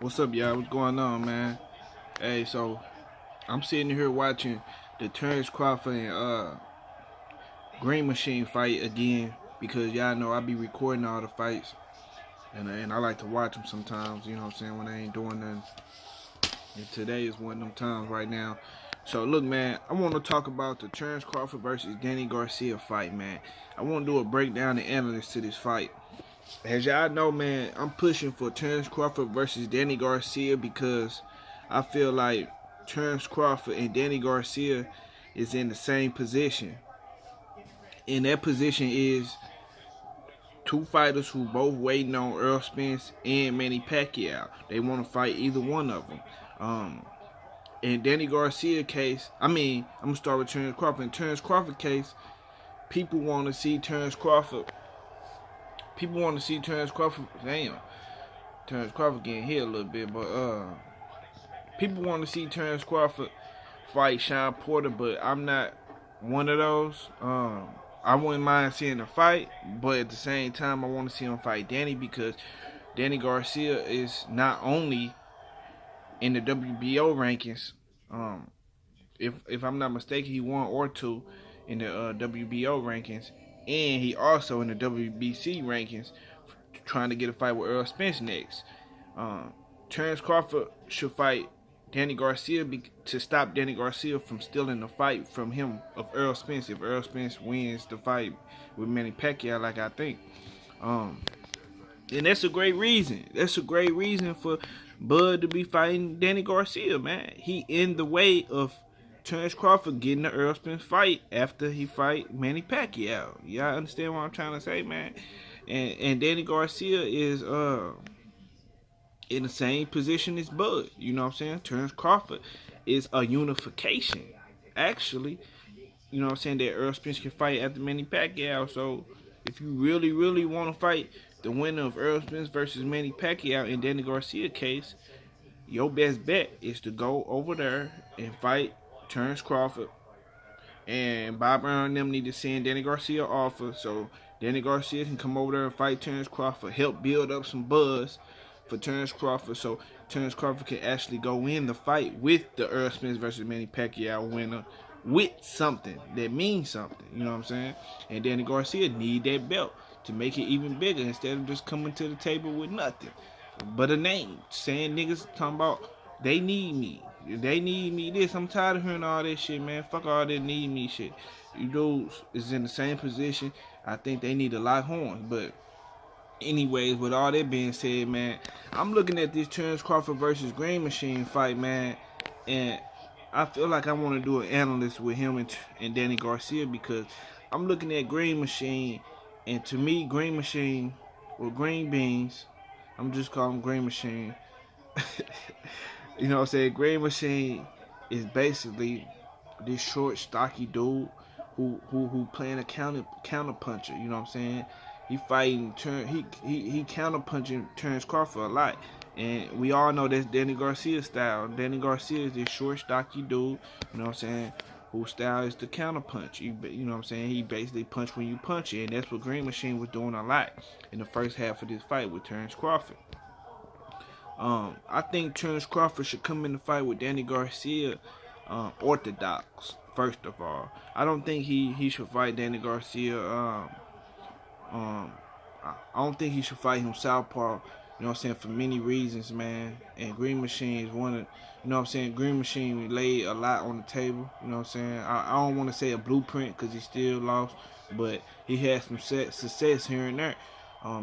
What's up, y'all? What's going on, man? Hey, so I'm sitting here watching the Terence Crawford and Green Machine fight again because y'all know I be recording all the fights and I like to watch them sometimes. You know what I'm saying, when I ain't doing nothing. And today is one of them times right now. So look, man, I want to talk about the Terence Crawford versus Danny Garcia fight, man. I want to do a breakdown and analysis to this fight. As y'all know, man, I'm pushing for Terence Crawford versus Danny Garcia because I feel like Terence Crawford and Danny Garcia is in the same position. And that position is two fighters who both waiting on Earl Spence and Manny Pacquiao. They want to fight either one of them. In Danny Garcia case, I'm gonna start with Terence Crawford. In Terence Crawford case, people want to see Terence Crawford. People want to see Terence Crawford. Damn, Terence Crawford getting hit a little bit, but people want to see Terence Crawford fight Sean Porter, but I'm not one of those. I wouldn't mind seeing a fight, but at the same time, I want to see him fight Danny because Danny Garcia is not only in the WBO rankings. If I'm not mistaken, he won or two in the WBO rankings, and he also in the WBC rankings, trying to get a fight with Earl Spence next. Terence Crawford should fight Danny Garcia to stop Danny Garcia from stealing the fight from him of Earl Spence. If Earl Spence wins the fight with Manny Pacquiao, like I think, and that's a great reason. That's a great reason for Bud to be fighting Danny Garcia, man. He in the way of Terence Crawford getting the Earl Spence fight after he fight Manny Pacquiao. Y'all understand what I'm trying to say, man? And Danny Garcia is in the same position as Bud. You know what I'm saying? Terence Crawford is a unification. Actually, you know what I'm saying, that Earl Spence can fight after Manny Pacquiao. So if you really, really want to fight the winner of Earl Spence versus Manny Pacquiao in Danny Garcia case, your best bet is to go over there and fight Terence Crawford. And Bob Brown and them need to send Danny Garcia offer so Danny Garcia can come over there and fight Terence Crawford, help build up some buzz for Terence Crawford so Terence Crawford can actually go in the fight with the Earl Spence versus Manny Pacquiao winner with something that means something. You know what I'm saying? And Danny Garcia need that belt to make it even bigger instead of just coming to the table with nothing but a name. Saying niggas talking about they need me. They need me this. I'm tired of hearing all that shit, man. Fuck all that need me shit. You dudes is in the same position. I think they need to lock horns. But anyways, with all that being said, man, I'm looking at this Terence Crawford versus Green Machine fight, man, and I feel like I want to do an analyst with him and Danny Garcia because I'm looking at Green Machine, and to me, Green Machine, or Green Beans, I'm just calling him Green Machine. You know what I'm saying? Green Machine is basically this short, stocky dude who playing a counter puncher. You know what I'm saying? He fighting he counter punching Terence Crawford a lot, and we all know that's Danny Garcia's style. Danny Garcia is this short, stocky dude. You know what I'm saying? Whose style is the counter punch. You know what I'm saying? He basically punch when you punch it, and that's what Green Machine was doing a lot in the first half of this fight with Terence Crawford. I think Terence Crawford should come in the fight with Danny Garcia orthodox. First of all, I don't think he should fight Danny Garcia. I don't think he should fight him southpaw. You know what I'm saying, for many reasons, man. And Green Machine is one of, you know what I'm saying, Green Machine laid a lot on the table. You know what I'm saying. I don't want to say a blueprint because he still lost, but he had some success here and there.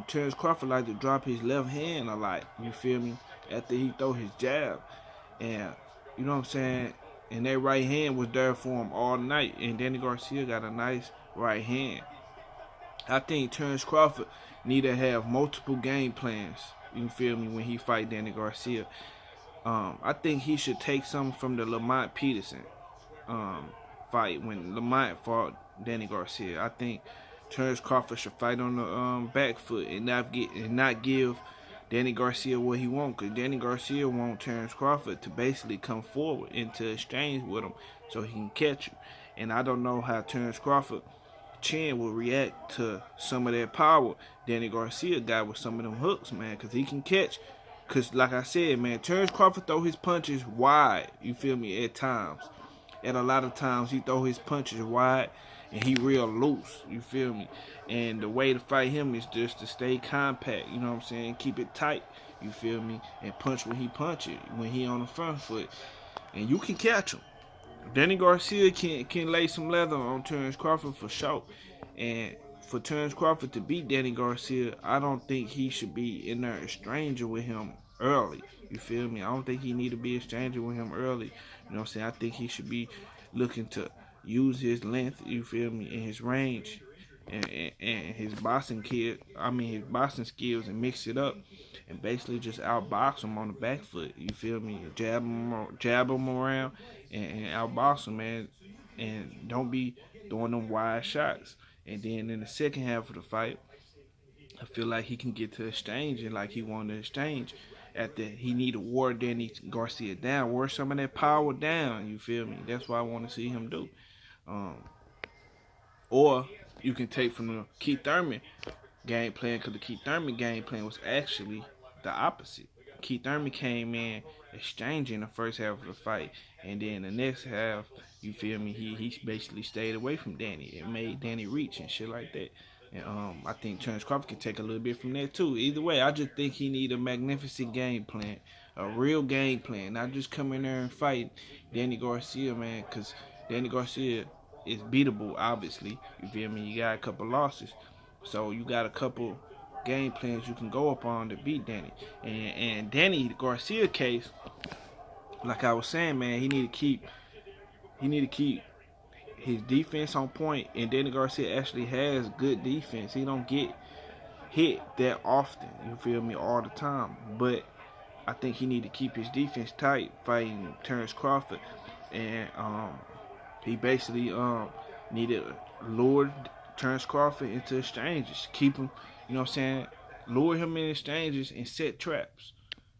Terence Crawford like to drop his left hand a lot, you feel me, after he throw his jab. And, you know what I'm saying, and that right hand was there for him all night. And Danny Garcia got a nice right hand. I think Terence Crawford need to have multiple game plans, you feel me, when he fight Danny Garcia. I think he should take something from the Lamont Peterson fight when Lamont fought Danny Garcia. I think Terence Crawford should fight on the back foot and not give Danny Garcia what he wants, because Danny Garcia wants Terence Crawford to basically come forward into exchange with him so he can catch you. And I don't know how Terence Crawford chin will react to some of that power Danny Garcia got with some of them hooks, man, because he can catch Cause like I said, man, Terence Crawford throw his punches wide. You feel me? At times, at a lot of times, he throw his punches wide, and he real loose. You feel me? And the way to fight him is just to stay compact. You know what I'm saying? Keep it tight. You feel me? And punch when he punch it, when he on the front foot, and you can catch him. Danny Garcia can lay some leather on Terence Crawford for sure. And for Terence Crawford to beat Danny Garcia, I don't think he should be in there a stranger with him early. You feel me? I don't think he need to be a stranger with him early. You know what I'm saying? I think he should be looking to use his length, you feel me, and his range and his boxing his boxing skills, and mix it up and basically just outbox him on the back foot. You feel me? Jab him around and outbox him, man. And don't be throwing them wide shots. And then in the second half of the fight, I feel like he can get to exchange, and like he wanted to exchange. After he need to wear Danny Garcia down, wear some of that power down. You feel me? That's what I want to see him do. Or you can take from the Keith Thurman game plan, because the Keith Thurman game plan was actually the opposite. Keith Thurman came in exchanging the first half of the fight, and then the next half, you feel me, he basically stayed away from Danny. It made Danny reach and shit like that. And I think Terence Crawford can take a little bit from that too. Either way, I just think he need a magnificent game plan, a real game plan, not just come in there and fight Danny Garcia, man, because Danny Garcia is beatable, obviously. You feel me? You got a couple losses, so you got a couple game plans you can go upon to beat Danny. And Danny Garcia case, like I was saying, man, he need to keep his defense on point. And Danny Garcia actually has good defense. He don't get hit that often, you feel me, all the time. But I think he need to keep his defense tight fighting Terence Crawford. And he basically needed to lure Terence Crawford into exchanges. Keep him, you know what I'm saying, lure him in exchanges and set traps.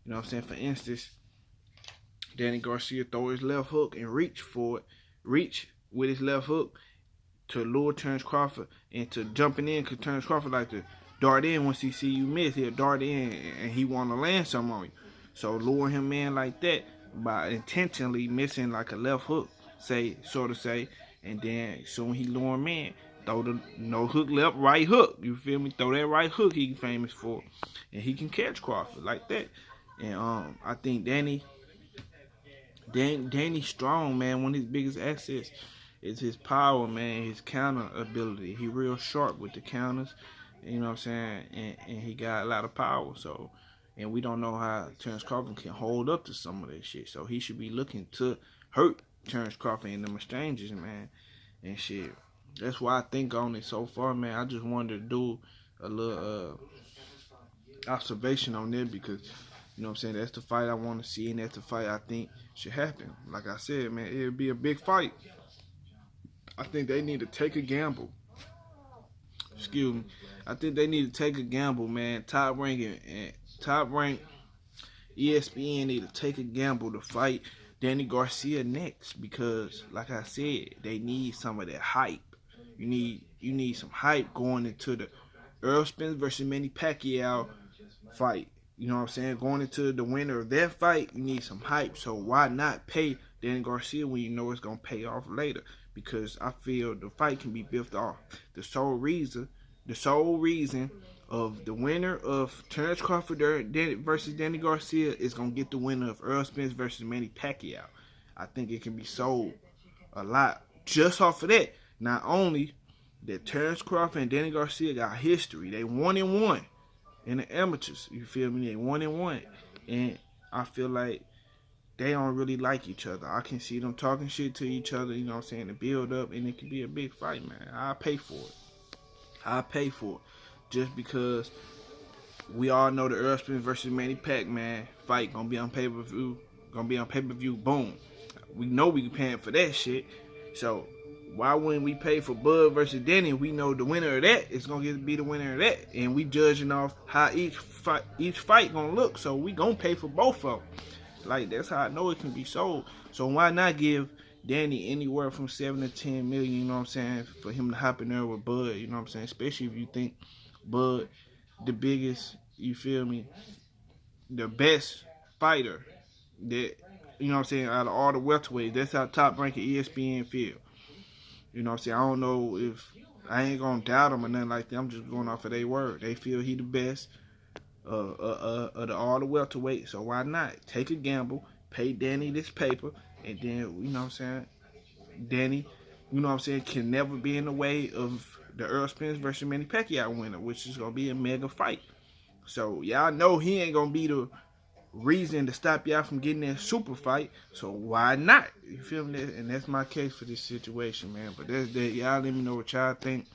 You know what I'm saying? For instance, Danny Garcia throw his left hook and reach with his left hook to lure Terence Crawford into jumping in, because Terence Crawford like to dart in. Once he see you miss, he'll dart in and he want to land something on you. So lure him in like that by intentionally missing like a left hook, sort of say, and then soon he lure him in, throw the no hook left right hook. You feel me? Throw that right hook he famous for, and he can catch Crawford like that. And I think Danny strong, man. One of his biggest assets is his power, man, his counter ability. He real sharp with the counters, you know what I'm saying? And he got a lot of power. So, and we don't know how Terence Crawford can hold up to some of that shit. So he should be looking to hurt Terence Crawford in them exchanges, man, and shit. That's why I think on it so far, man. I just wanted to do a little observation on it, because you know what I'm saying, that's the fight I want to see, and that's the fight I think should happen. Like I said, man, it'll be a big fight. I think they need to take a gamble. Excuse me. I think they need to take a gamble, man. Top rank ESPN need to take a gamble to fight Danny Garcia next, because like I said, they need some of that hype. You need some hype going into the Errol Spence versus Manny Pacquiao fight. You know what I'm saying? Going into the winner of that fight, you need some hype. So why not pay Danny Garcia when you know it's going to pay off later? Because I feel the fight can be built off the sole reason of the winner of Terence Crawford versus Danny Garcia is going to get the winner of Errol Spence versus Manny Pacquiao. I think it can be sold a lot just off of that. Not only that Terence Crawford and Danny Garcia got history. They 1-1 in the amateurs. You feel me? They 1-1. And I feel like they don't really like each other. I can see them talking shit to each other, you know what I'm saying, to build up, and it can be a big fight, man. I'll pay for it. Just because we all know the Errol Spence versus Manny Pac, man, fight gonna be on pay-per-view. Boom. We know we paying for that shit. So why wouldn't we pay for Bud versus Danny? We know the winner of that is gonna be the winner of that, and we judging off how each fight gonna look. So we gonna pay for both of them. Like, that's how I know it can be sold. So why not give Danny anywhere from 7 to 10 million, you know what I'm saying, for him to hop in there with Bud, you know what I'm saying? Especially if you think Bud the biggest, you feel me, the best fighter that, you know what I'm saying, out of all the welterweights. That's how top ranking ESPN feel. You know what I'm saying? I don't know if I ain't gonna doubt him or nothing like that. I'm just going off of their word. They feel he the best of all the welterweight. So why not take a gamble, pay Danny this paper, and then, you know what I'm saying, Danny, you know what I'm saying, can never be in the way of the Earl Spence versus Manny Pacquiao winner, which is gonna be a mega fight. So y'all know he ain't gonna be the reason to stop y'all from getting that super fight. So why not? You feel me? And that's my case for this situation, man. But that's that. Y'all let me know what y'all think.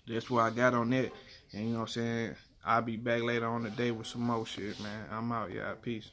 That's what I got on that. And you know what I'm saying? I'll be back later on the day with some more shit, man. I'm out, y'all. Peace.